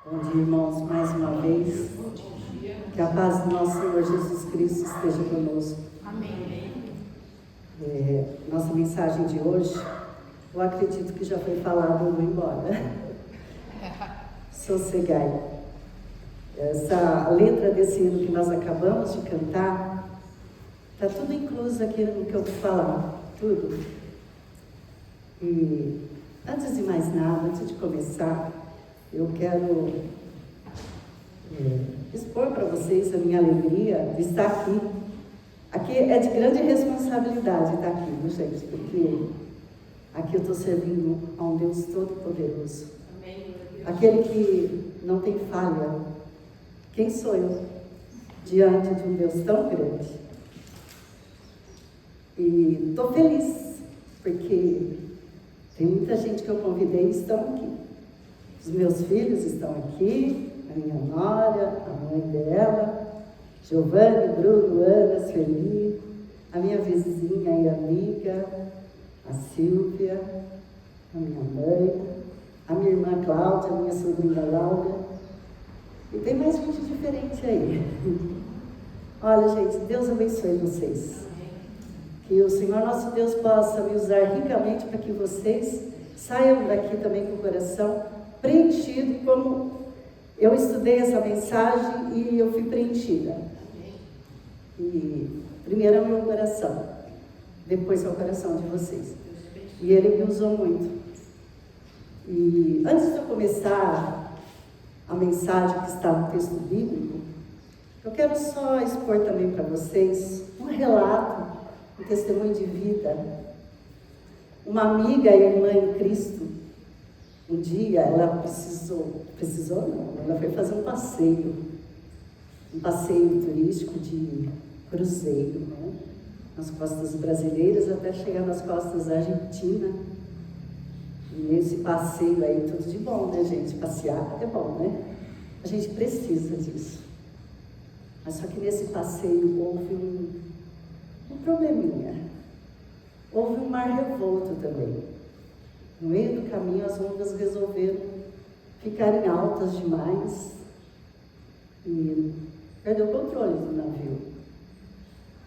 Bom dia, irmãos, mais uma vez. Que a paz do nosso Senhor Jesus Cristo esteja conosco. Amém. Nossa mensagem de hoje, eu acredito que já foi falado, eu vou embora. Sossegai. Essa letra desse hino que nós acabamos de cantar, está tudo incluso aqui no que eu vou falar, tudo. E antes de mais nada, antes de começar, eu quero expor para vocês a minha alegria de estar aqui. Aqui é de grande responsabilidade estar aqui, viu, gente? Porque aqui eu estou servindo a um Deus Todo-Poderoso. Aquele que não tem falha. Quem sou eu diante de um Deus tão grande? E estou feliz, porque tem muita gente que eu convidei e estão aqui. Os meus filhos estão aqui, a minha nora, a mãe dela, Giovanni, Bruno, Ana, Sueli, a minha vizinha e amiga, a Silvia, a minha mãe, a minha irmã Cláudia, a minha sobrinha Laura. E tem mais gente diferente aí. Olha, gente, Deus abençoe vocês. Que o Senhor nosso Deus possa me usar ricamente para que vocês saiam daqui também com o coração preenchido, como eu estudei essa mensagem e eu fui preenchida. E primeiro é o meu coração, depois é o coração de vocês. E Ele me usou muito. E antes de eu começar a mensagem que está no texto bíblico, eu quero só expor também para vocês um relato, um testemunho de vida. Uma amiga e irmã em Cristo, um dia ela precisou não, ela foi fazer um passeio turístico de cruzeiro, né? Nas costas brasileiras até chegar nas costas da Argentina. E nesse passeio aí, tudo de bom, né, gente? Passear é bom, né? A gente precisa disso. Mas só que nesse passeio houve um probleminha. Houve um mar revolto também. No meio do caminho, as ondas resolveram ficarem altas demais e perdeu o controle do navio.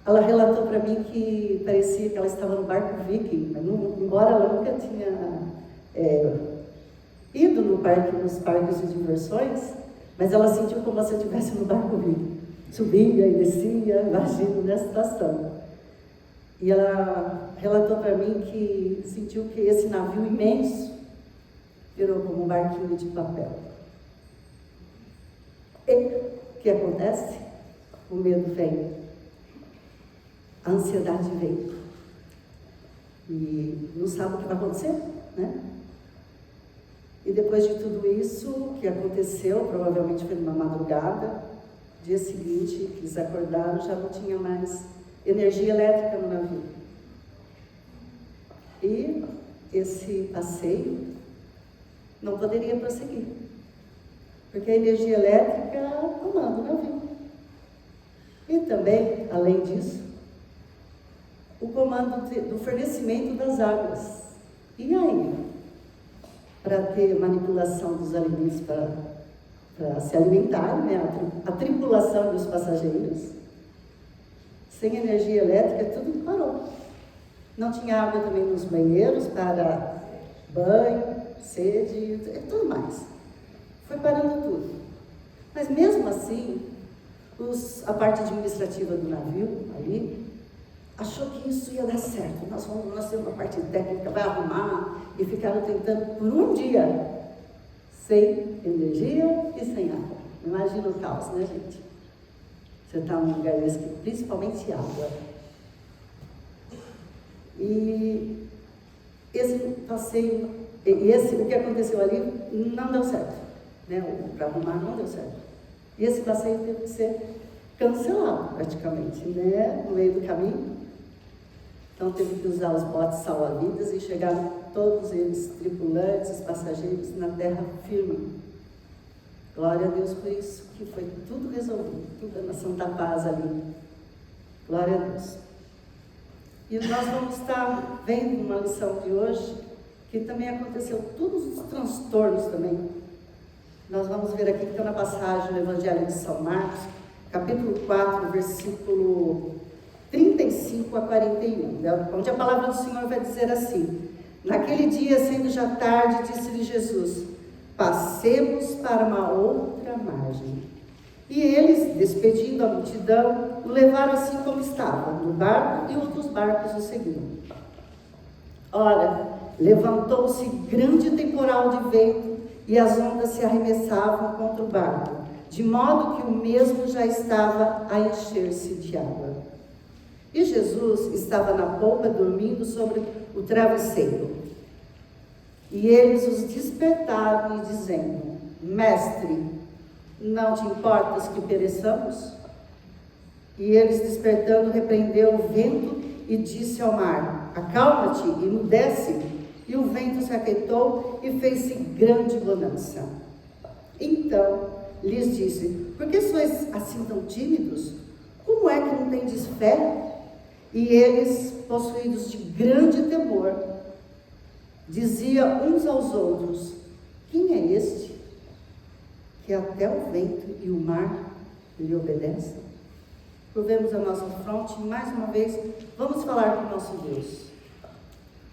Ela relatou para mim que parecia que ela estava no barco viking, mas embora ela nunca tinha ido nos parques de diversões, mas ela sentiu como se estivesse no barco viking. Subia e descia, imagino, nessa situação. E ela relatou para mim que sentiu que esse navio imenso virou como um barquinho de papel. E o que acontece? O medo vem, a ansiedade vem. E não sabe o que vai acontecer, né? E depois de tudo isso, o que aconteceu, provavelmente foi numa madrugada, dia seguinte, eles acordaram, já não tinha mais energia elétrica no navio. E esse passeio não poderia prosseguir, porque a energia elétrica comanda o navio. E também, além disso, o comando do fornecimento das águas. E aí, para ter manipulação dos alimentos para se alimentar, né? A tripulação dos passageiros, sem energia elétrica, tudo parou. Não tinha água também nos banheiros para banho, sede e tudo mais. Foi parando tudo. Mas mesmo assim, a parte administrativa do navio ali achou que isso ia dar certo. Nós temos uma parte técnica, vai arrumar, e ficaram tentando por um dia, sem energia e sem água. Imagina o caos, né, gente? Você está num lugar desse, principalmente água. E esse passeio, o que aconteceu ali não deu certo, né? Para arrumar não deu certo. E esse passeio teve que ser cancelado praticamente, né? No meio do caminho. Então teve que usar os botes salva-vidas e chegaram todos eles, tripulantes, os passageiros, na terra firme. Glória a Deus por isso, que foi tudo resolvido, tudo na santa paz ali. Glória a Deus. E nós vamos estar vendo uma lição de hoje, que também aconteceu todos os transtornos também Nós vamos ver aqui que está na passagem do Evangelho de São Marcos, capítulo 4, versículo 35 a 41, onde a palavra do Senhor vai dizer assim: naquele dia, sendo já tarde, disse-lhe Jesus: passemos para uma outra margem. E eles, despedindo a multidão, o levaram assim como estava, no barco, e outros barcos o seguiam. Ora, levantou-se grande temporal de vento, e as ondas se arremessavam contra o barco, de modo que o mesmo já estava a encher-se de água. E Jesus estava na polpa, dormindo sobre o travesseiro. E eles os despertaram, e dizendo: Mestre, não te importas que pereçamos? E eles, despertando, repreendeu o vento e disse ao mar: acalma-te, emudece. E o vento se aquietou e fez-se grande bonança. Então lhes disse: por que sois assim tão tímidos? Como é que não tendes fé? E eles, possuídos de grande temor, diziam uns aos outros: quem é este, que até o vento e o mar lhe obedecem? Curvemos a nossa fronte e mais uma vez vamos falar com o nosso Deus.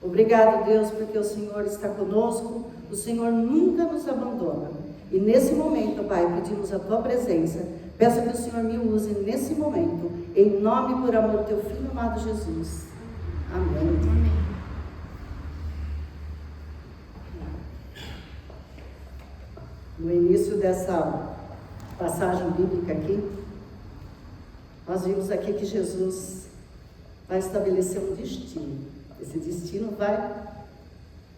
Obrigado, Deus, porque o Senhor está conosco, o Senhor nunca nos abandona. E nesse momento, Pai, pedimos a Tua presença. Peço que o Senhor me use nesse momento, em nome e por amor do Teu Filho amado Jesus. Amém. Amém. No início dessa passagem bíblica aqui, nós vimos aqui que Jesus vai estabelecer um destino. Esse destino vai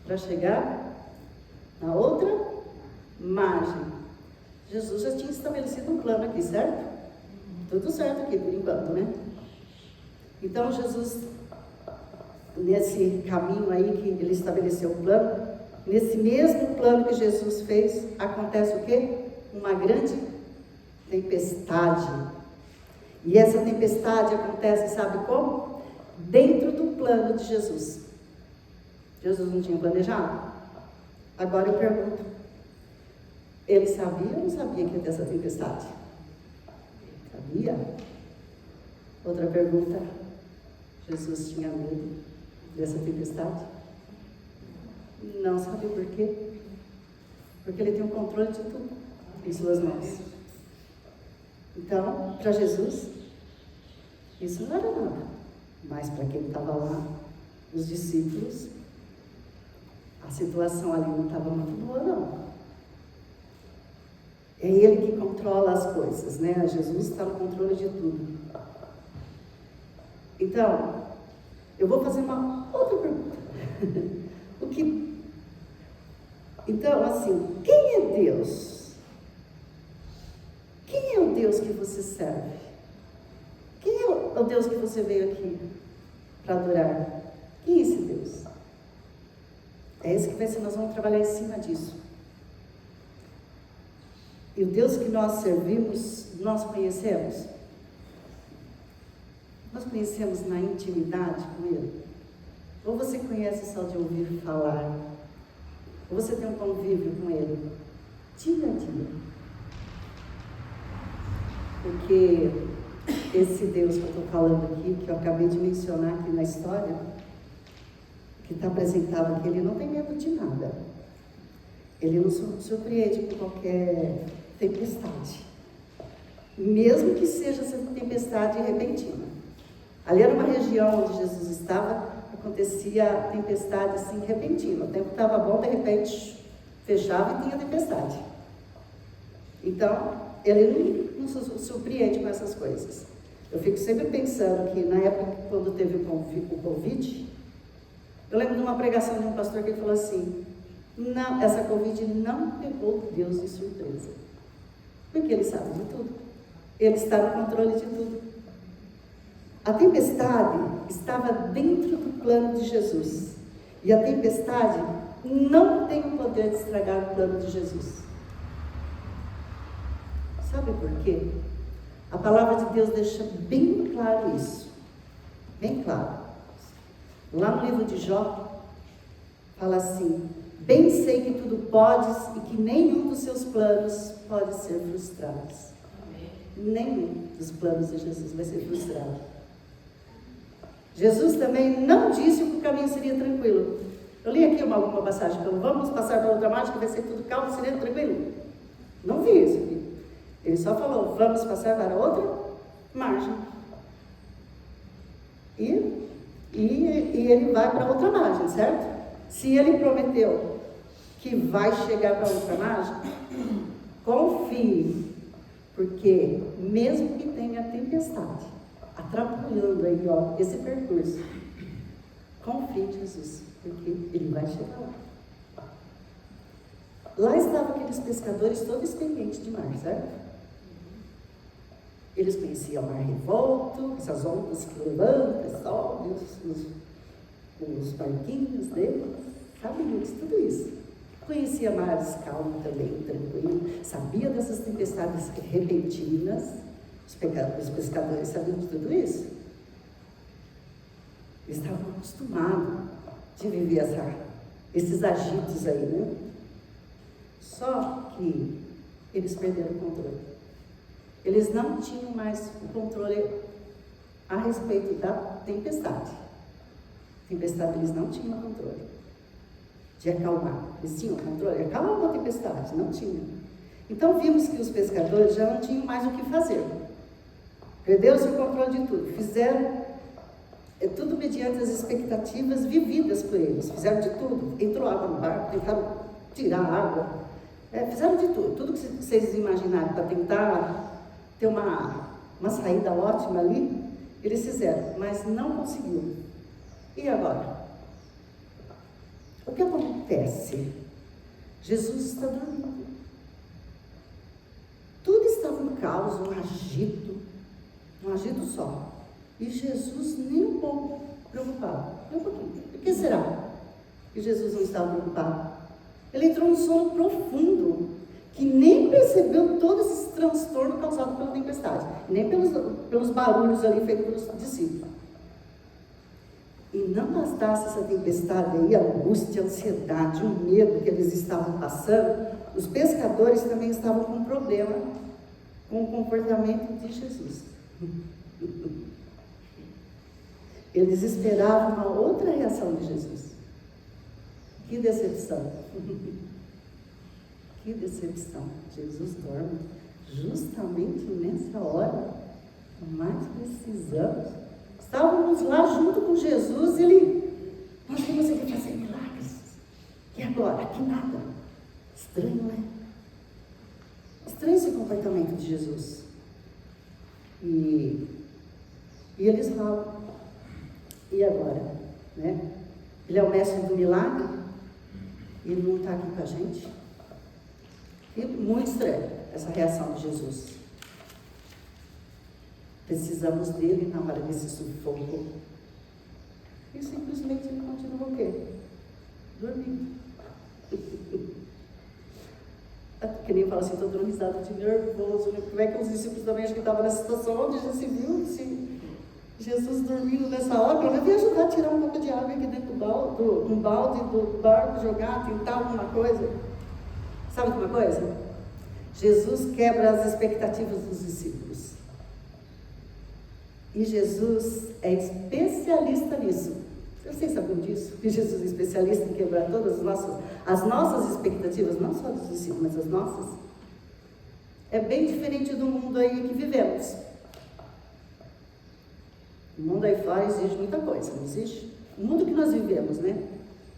para chegar na outra margem. Jesus já tinha estabelecido um plano aqui, certo? Tudo certo aqui por enquanto, né? Então Jesus, nesse caminho aí que ele estabeleceu o plano, nesse mesmo plano que Jesus fez, acontece o quê? Uma grande tempestade. E essa tempestade acontece, sabe como? Dentro do plano de Jesus. Jesus não tinha planejado? Agora eu pergunto: ele sabia ou não sabia que ia ter essa tempestade? Sabia? Outra pergunta: Jesus tinha medo dessa tempestade? Não. Sabe por quê? Porque ele tem o controle de tudo em suas mãos. Então, para Jesus, isso não era nada. Mas para quem estava lá, os discípulos, a situação ali não estava muito boa, não. É Ele que controla as coisas, né? Jesus está no controle de tudo. Então, eu vou fazer uma outra pergunta. Então, assim, quem é Deus? Quem é o Deus que você serve? Quem é o Deus que você veio aqui para adorar? Quem é esse Deus? É esse que vai ser, nós vamos trabalhar em cima disso. E o Deus que nós servimos, nós conhecemos? Nós conhecemos na intimidade com Ele? Ou você conhece só de ouvir falar? Ou você tem um convívio com Ele? Dia a dia. Porque esse Deus que eu estou falando aqui, que eu acabei de mencionar aqui na história, que está apresentado aqui, ele não tem medo de nada. Ele não surpreende com qualquer tempestade. Mesmo que seja essa tempestade repentina. Ali era uma região onde Jesus estava, acontecia tempestade assim repentina. O tempo estava bom, de repente fechava e tinha tempestade. Então, ele não se surpreende com essas coisas. Eu fico sempre pensando que na época quando teve o Covid, eu lembro de uma pregação de um pastor que ele falou assim: não, essa Covid não pegou Deus de surpresa, porque Ele sabe de tudo, Ele está no controle de tudo. A tempestade estava dentro do plano de Jesus, e a tempestade não tem o poder de estragar o plano de Jesus. Sabe por quê? A palavra de Deus deixa bem claro isso, bem claro. Lá no livro de Jó, fala assim: Bem sei que tudo podes e que nenhum dos seus planos pode ser frustrado. Nenhum dos planos de Jesus vai ser frustrado. Jesus também não disse que o caminho seria tranquilo. Eu li aqui uma passagem, então vamos passar para outra margem que vai ser tudo calmo, seria tranquilo. Não vi isso aqui. Ele só falou, vamos passar para outra margem. E ele vai para outra margem, certo? Se ele prometeu que vai chegar para outra margem, confie, porque mesmo que tenha tempestade atrapalhando aí, ó, esse percurso, confie em Jesus, porque ele vai chegar lá. Lá estavam aqueles pescadores todos experientes de mar, certo? Eles conheciam o mar revolto, essas ondas que levantam, sobe, os barquinhos deles, sabiam de tudo isso. Conhecia mares calmos também, tranquilo, sabia dessas tempestades repentinas. Os pescadores sabiam de tudo isso. Eles estavam acostumados de viver esses agitos aí, né? Só que eles perderam o controle. Eles não tinham mais o controle a respeito da tempestade. Tempestade eles não tinham controle de acalmar. Eles tinham controle de acalmar a tempestade, não tinham. Então vimos que os pescadores já não tinham mais o que fazer. Perderam-se o controle de tudo. Fizeram tudo mediante as expectativas vividas por eles. Fizeram de tudo. Entrou água no barco, tentaram tirar a água. Fizeram de tudo. Tudo que vocês imaginaram para tentar ter uma saída ótima ali, eles fizeram, mas não conseguiram. E agora? O que acontece? Jesus está dormindo. Tudo estava um caos, um agito só. E Jesus nem um pouco preocupado. Nem um pouquinho. Por que será que Jesus não estava preocupado? Ele entrou num sono profundo, que nem percebeu todo esse transtorno causado pela tempestade, nem pelos barulhos ali feitos pelos discípulos. E não bastasse essa tempestade aí, a angústia, a ansiedade, o medo que eles estavam passando, os pescadores também estavam com problema com o comportamento de Jesus. Eles esperavam uma outra reação de Jesus. Que decepção! Que decepção! Jesus dorme justamente nessa hora, mais precisamos. Estávamos lá junto com Jesus e nós vamos aqui fazer milagres. E agora? Que nada. Estranho, né? Estranho esse comportamento de Jesus. E eles falam, e agora? Né? Ele é o mestre do milagre, e ele não está aqui com a gente. E muito estranho essa reação de Jesus. Precisamos dele na hora desse sufoco. E simplesmente ele continua o quê? Dormindo. Que nem fala assim, estou dando risada de nervoso. Né? Como é que os discípulos também acho que estavam nessa situação onde já se viu assim, Jesus dormindo nessa hora, para me ajudar a tirar um pouco de água aqui dentro do balde do barco, jogar, tentar alguma coisa. Sabe de uma coisa? Jesus quebra as expectativas dos discípulos. E Jesus é especialista nisso. Vocês sabiam disso? Que Jesus é especialista em quebrar todas as nossas expectativas, não só dos discípulos, mas as nossas. É bem diferente do mundo aí que vivemos. O mundo aí fora exige muita coisa, não existe? O mundo que nós vivemos, né?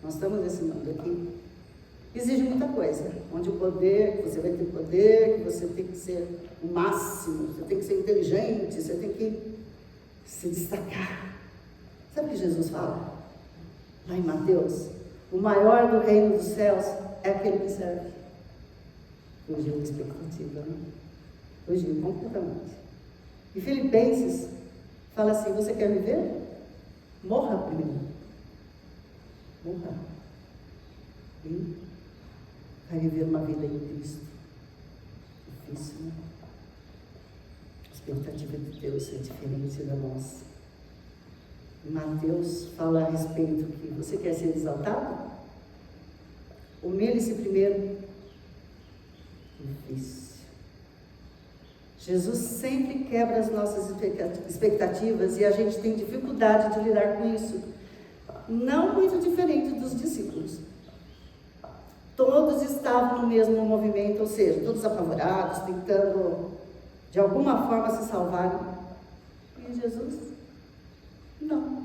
Nós estamos nesse mundo aqui. Exige muita coisa, onde o poder, que você vai ter poder, que você tem que ser o máximo, você tem que ser inteligente, você tem que se destacar. Sabe o que Jesus fala? Lá em Mateus, o maior do reino dos céus é aquele que serve. Fugiu da expectativa, né? Fugiu completamente. E Filipenses fala assim, você quer viver? Morra primeiro. Morra. E vai viver uma vida em Cristo. Difícil, né? A expectativa de Deus é diferente da nossa. Mateus fala a respeito que você quer ser exaltado? Humilhe-se primeiro. Difícil. Jesus sempre quebra as nossas expectativas e a gente tem dificuldade de lidar com isso. Não muito diferente dos discípulos. Todos estavam no mesmo movimento, ou seja, todos apavorados, tentando de alguma forma se salvarem. E Jesus? Não.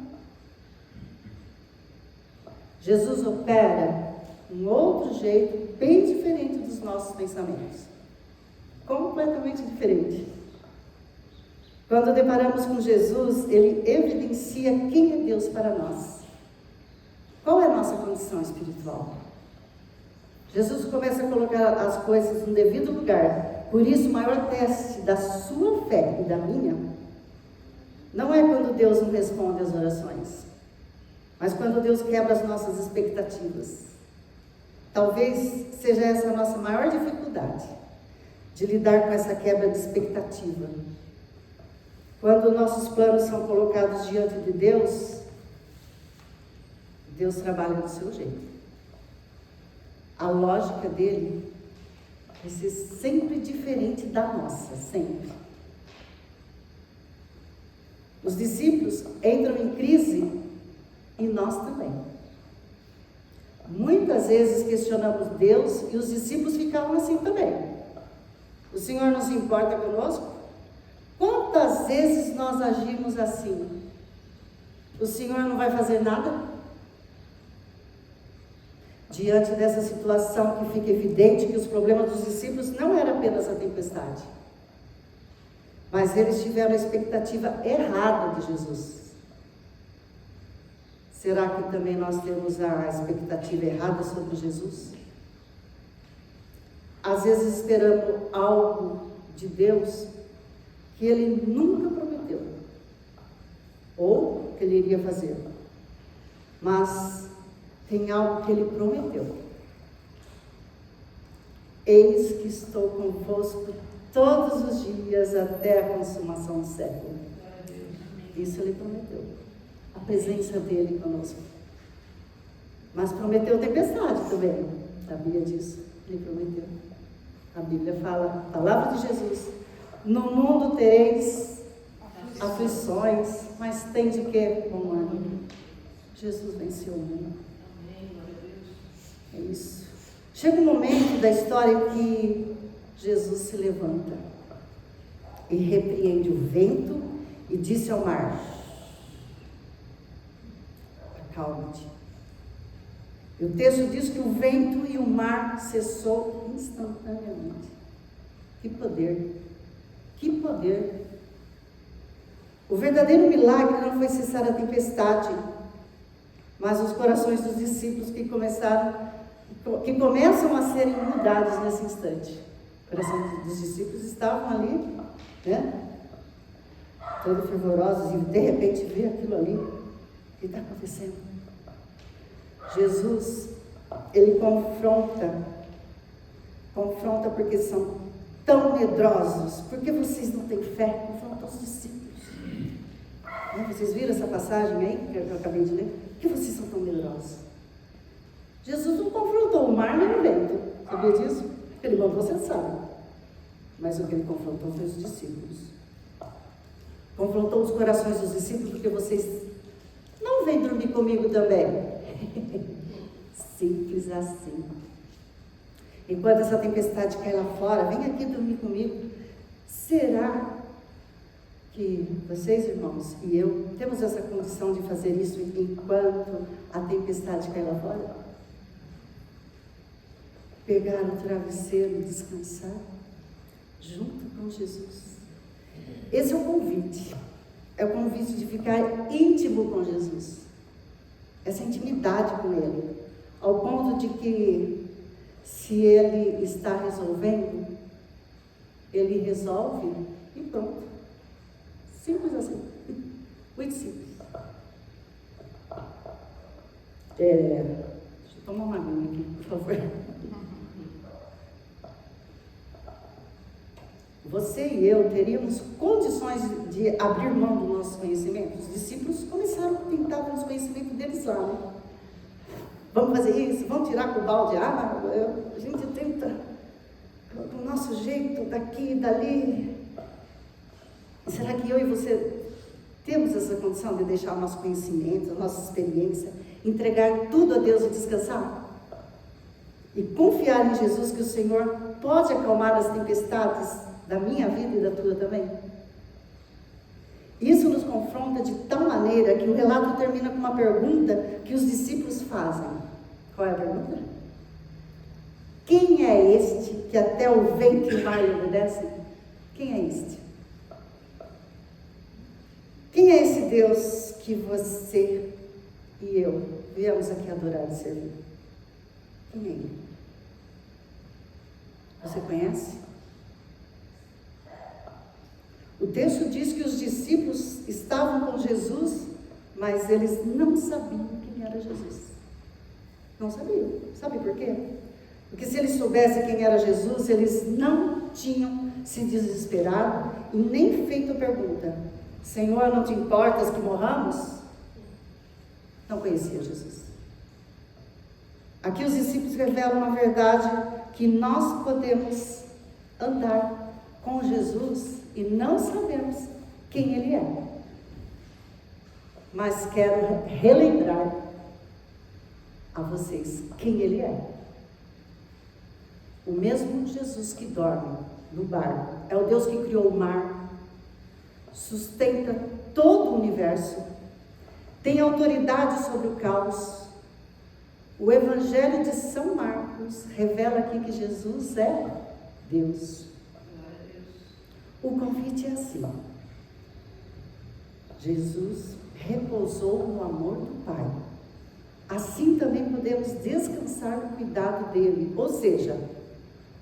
Jesus opera um outro jeito, bem diferente dos nossos pensamentos. Completamente diferente. Quando deparamos com Jesus, ele evidencia quem é Deus para nós. Qual é a nossa condição espiritual? Jesus começa a colocar as coisas no devido lugar. Por isso, o maior teste da sua fé e da minha não é quando Deus não responde às orações, mas quando Deus quebra as nossas expectativas. Talvez seja essa a nossa maior dificuldade, de lidar com essa quebra de expectativa. Quando nossos planos são colocados diante de Deus, Deus trabalha do seu jeito. A lógica dele vai ser sempre diferente da nossa, sempre. Os discípulos entram em crise e nós também. Muitas vezes questionamos Deus e os discípulos ficavam assim também. O Senhor não se importa conosco? Quantas vezes nós agimos assim? O Senhor não vai fazer nada? Diante dessa situação que fica evidente que os problemas dos discípulos não era apenas a tempestade, mas eles tiveram a expectativa errada de Jesus. Será que também nós temos a expectativa errada sobre Jesus? Às vezes esperamos algo de Deus que Ele nunca prometeu, ou que Ele iria fazer, mas tem algo que Ele prometeu. Eis que estou convosco todos os dias até a consumação do século. Isso Ele prometeu. A presença dEle conosco. Mas prometeu tempestade também. Sabia disso? Ele prometeu. A Bíblia fala, a palavra de Jesus: no mundo tereis aflições, mas tem de quê? Bom ânimo. Jesus venceu o mundo. É isso. Chega um momento da história que Jesus se levanta e repreende o vento e disse ao mar: acalma-te. E o texto diz que o vento e o mar cessou instantaneamente. Que poder! Que poder! O verdadeiro milagre não foi cessar a tempestade, mas os corações dos discípulos que começam a serem mudados nesse instante. O coração dos discípulos estavam ali, né? Todos fervorosos, e de repente vê aquilo ali. O que está acontecendo? Jesus, Ele confronta porque são tão medrosos. Porque vocês não têm fé? Confronta os discípulos. Vocês viram essa passagem aí, que eu acabei de ler? Por que vocês são tão medrosos? Jesus não confrontou o mar nem o vento. Sabia disso? Ele mandou cessar. Mas o que Ele confrontou foi os discípulos. Confrontou os corações dos discípulos porque vocês não vêm dormir comigo também. Simples assim. Enquanto essa tempestade cai lá fora, vem aqui dormir comigo. Será que vocês, irmãos, e eu temos essa condição de fazer isso enquanto a tempestade cai lá fora? Pegar o travesseiro e descansar junto com Jesus. Esse é o convite. É o convite de ficar íntimo com Jesus. Essa intimidade com Ele. Ao ponto de que, se Ele está resolvendo, Ele resolve e pronto. Simples assim. Muito simples. Deixa eu tomar uma aguinha aqui, por favor. Você e eu teríamos condições de abrir mão do nosso conhecimento? Os discípulos começaram a tentar os conhecimentos deles lá, né? vamos fazer isso, vamos tirar com o balde água. A gente tenta do nosso jeito, daqui e dali. Será que eu e você temos essa condição de deixar o nosso conhecimento, a nossa experiência, entregar tudo a Deus e descansar? E confiar em Jesus que o Senhor pode acalmar as tempestades da minha vida e da tua também? Isso nos confronta de tal maneira que o relato termina com uma pergunta que os discípulos fazem. Qual é a pergunta? Quem é este que até o vento e o mar lhe obedecem? Quem é este? Quem é esse Deus que você e eu viemos aqui adorar e servir? Quem é ele? Você conhece? O texto diz que os discípulos estavam com Jesus, mas eles não sabiam quem era Jesus. Não sabiam. Sabe por quê? Porque se eles soubessem quem era Jesus, eles não tinham se desesperado e nem feito a pergunta: Senhor, não te importas que morramos? Não conhecia Jesus. Aqui os discípulos revelam uma verdade, que nós podemos andar com Jesus e não sabemos quem Ele é. Mas quero relembrar a vocês quem Ele é. O mesmo Jesus que dorme no barco, é o Deus que criou o mar, sustenta todo o universo, tem autoridade sobre o caos. O Evangelho de São Marcos revela aqui que Jesus é Deus. O convite é assim: Jesus repousou no amor do Pai. Assim também podemos descansar no cuidado dele. Ou seja,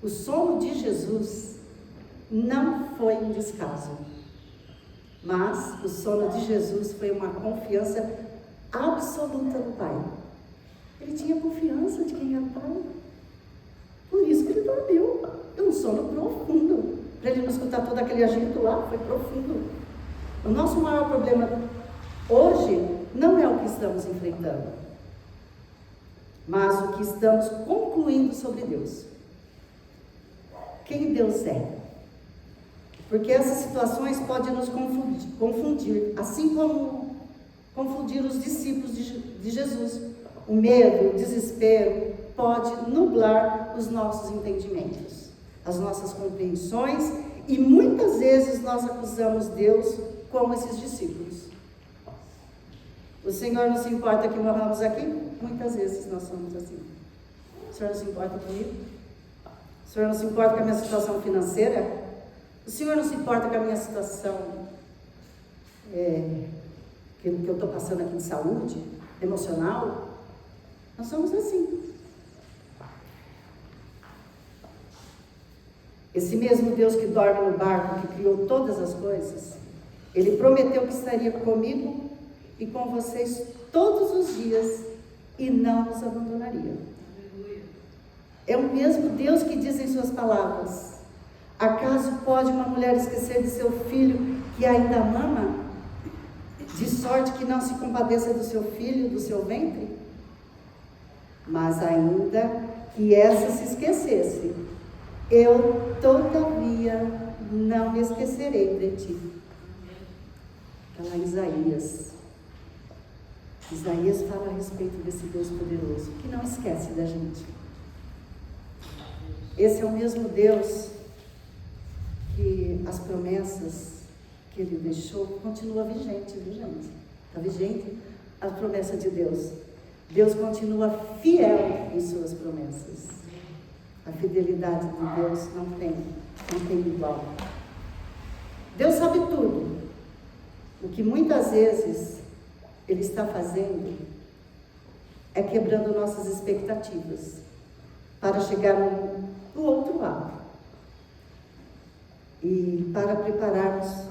o sono de Jesus não foi um descaso, mas o sono de Jesus foi uma confiança absoluta no Pai. Ele tinha confiança de quem era o Pai. Por isso que ele dormiu. É um sono profundo. Para ele não escutar todo aquele agito lá, foi profundo. O nosso maior problema hoje não é o que estamos enfrentando, mas o que estamos concluindo sobre Deus. Quem Deus é? Porque essas situações podem nos confundir, assim como confundir os discípulos de Jesus. O medo, o desespero pode nublar os nossos entendimentos, as nossas compreensões, e muitas vezes nós acusamos Deus como esses discípulos. O Senhor não se importa que morramos aqui? Muitas vezes nós somos assim. O Senhor não se importa comigo? O Senhor não se importa com a minha situação financeira? O Senhor não se importa com a minha situação que eu estou passando aqui de saúde, emocional? Nós somos assim. Esse mesmo Deus que dorme no barco, que criou todas as coisas, Ele prometeu que estaria comigo e com vocês todos os dias e não nos abandonaria. É o mesmo Deus que diz em suas palavras: acaso pode uma mulher esquecer de seu filho que ainda mama, de sorte que não se compadeça do seu filho, do seu ventre? Mas ainda que essa se esquecesse, eu todavia não me esquecerei de ti. Está lá em Isaías. Isaías fala a respeito desse Deus poderoso, que não esquece da gente. Esse é o mesmo Deus que as promessas que Ele deixou continua vigente, viu, gente? Está vigente a promessa de Deus. Deus continua fiel em suas promessas. A fidelidade de Deus não tem igual. Deus sabe tudo. O que muitas vezes Ele está fazendo é quebrando nossas expectativas para chegar no outro lado. E para prepararmos,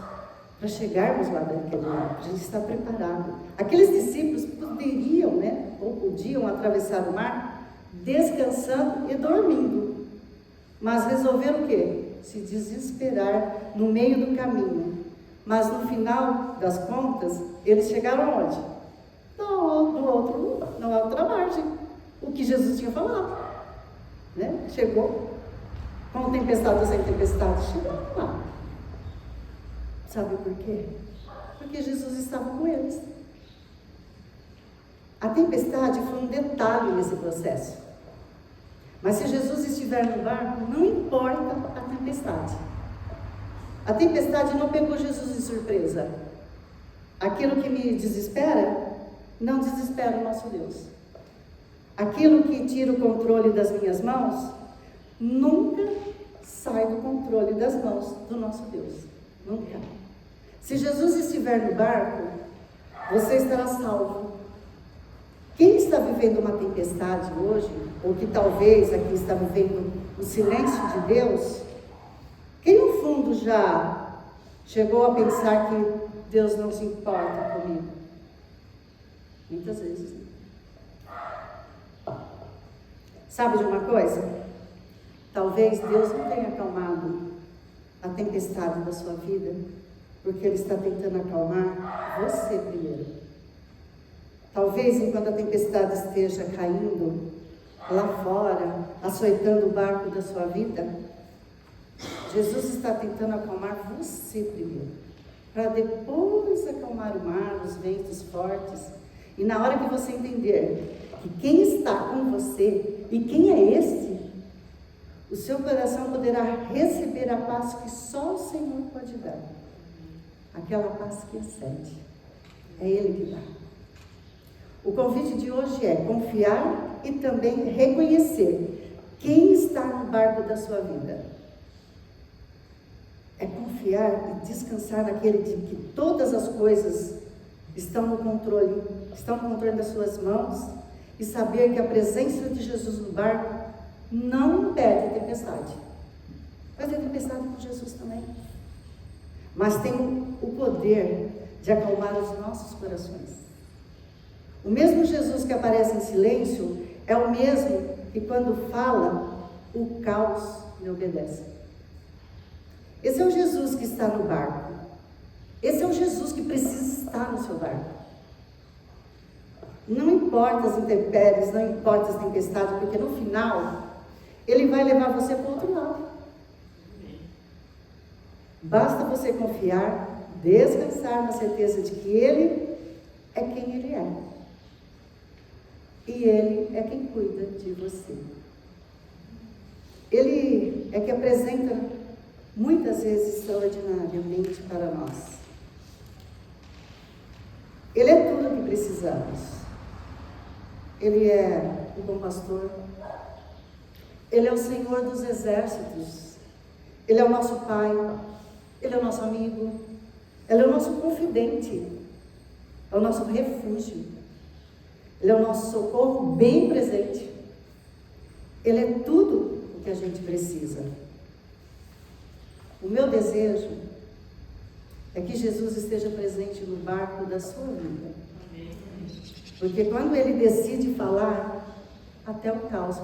para chegarmos lá daquele lado, a gente está preparado. Aqueles discípulos poderiam, ou podiam atravessar o mar descansando e dormindo, mas resolveram o quê? Se desesperar no meio do caminho. Mas no final das contas, eles chegaram onde? Na outra margem. o que Jesus tinha falado, né? Chegou, com tempestade ou sem tempestade, chegou lá. Sabe por quê? Porque Jesus estava com eles. A tempestade foi um detalhe nesse processo. Mas se Jesus estiver no barco, não importa a tempestade. A tempestade não pegou Jesus de surpresa. Aquilo que me desespera, não desespera o nosso Deus. Aquilo que tira o controle das minhas mãos, nunca sai do controle das mãos do nosso Deus. Nunca. Se Jesus estiver no barco, você estará salvo. Quem está vivendo uma tempestade hoje, ou que talvez aqui está vivendo o silêncio de Deus, quem no fundo já chegou a pensar que Deus não se importa comigo? Muitas vezes. Sabe de uma coisa? Talvez Deus não tenha acalmado a tempestade da sua vida, porque Ele está tentando acalmar você primeiro. Talvez enquanto a tempestade esteja caindo lá fora, açoitando o barco da sua vida, Jesus está tentando acalmar você primeiro, para depois acalmar o mar, os ventos fortes. E na hora que você entender que quem está com você e quem é este, o seu coração poderá receber a paz que só o Senhor pode dar. Aquela paz que excede. É Ele que dá. O convite de hoje é confiar e também reconhecer quem está no barco da sua vida. É confiar e descansar naquele de que todas as coisas estão no controle das suas mãos, e saber que a presença de Jesus no barco não impede a tempestade. Vai ter tempestade com Jesus também. Mas tem o poder de acalmar os nossos corações. O mesmo Jesus que aparece em silêncio é o mesmo que quando fala, o caos lhe obedece. Esse é o Jesus que está no barco. Esse é o Jesus que precisa estar no seu barco. Não importa as intempéries, não importa as tempestades, porque no final, Ele vai levar você para o outro lado. Basta você confiar, descansar na certeza de que Ele é quem Ele é. E Ele é quem cuida de você. Ele é que apresenta muitas vezes extraordinariamente para nós. Ele é tudo o que precisamos. Ele é o bom pastor. Ele é o Senhor dos exércitos. Ele é o nosso Pai. Ele é o nosso amigo. Ele é o nosso confidente. É o nosso refúgio. Ele é o nosso socorro bem presente. Ele é tudo o que a gente precisa. O meu desejo é que Jesus esteja presente no barco da sua vida. Porque quando Ele decide falar, até o caos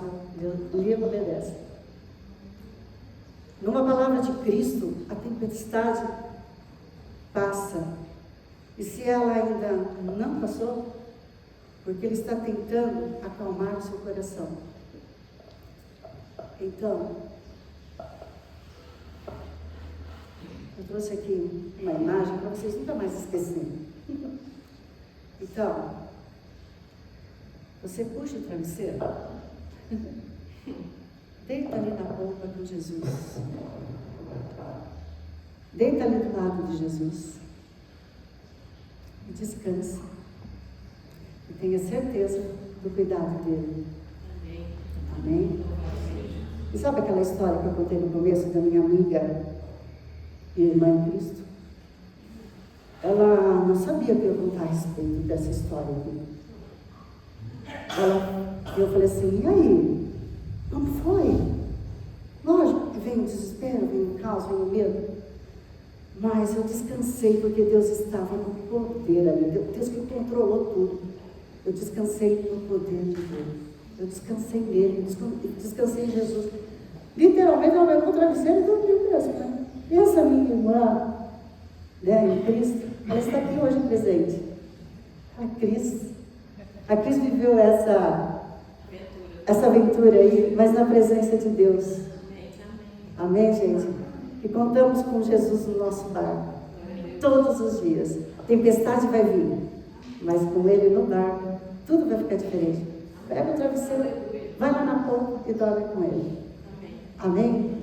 lhe obedece. Numa palavra de Cristo, a tempestade passa. E se ela ainda não passou, porque Ele está tentando acalmar o seu coração. Então, eu trouxe aqui uma imagem para vocês nunca mais esquecerem. Então, você puxa o travesseiro, deita ali na polpa com Jesus. Deita ali do lado de Jesus. E descansa. E tenha certeza do cuidado dele. Amém? E sabe aquela história que eu contei no começo da minha amiga e irmã em Cristo? Ela não sabia o que eu ia contar a respeito dessa história aqui. Eu falei assim, e aí? Como foi? Lógico que vem o desespero, vem o caos, vem o medo. Mas eu descansei porque Deus estava no poder ali. Deus que controlou tudo. Eu descansei no poder de Deus. Eu descansei nele, descansei em Jesus. Literalmente, ela pegou o travesseiro e dormiu mesmo. Né? E essa minha irmã, né, em Cristo, ela está aqui hoje presente. A Cris viveu essa essa aventura aí, mas na presença de Deus. Amém, gente? E contamos com Jesus no nosso barco. Todos os dias. A tempestade vai vir, mas com Ele no barco, tudo vai ficar diferente. Pega o travesseiro, vai lá na ponta e dorme com Ele. Amém?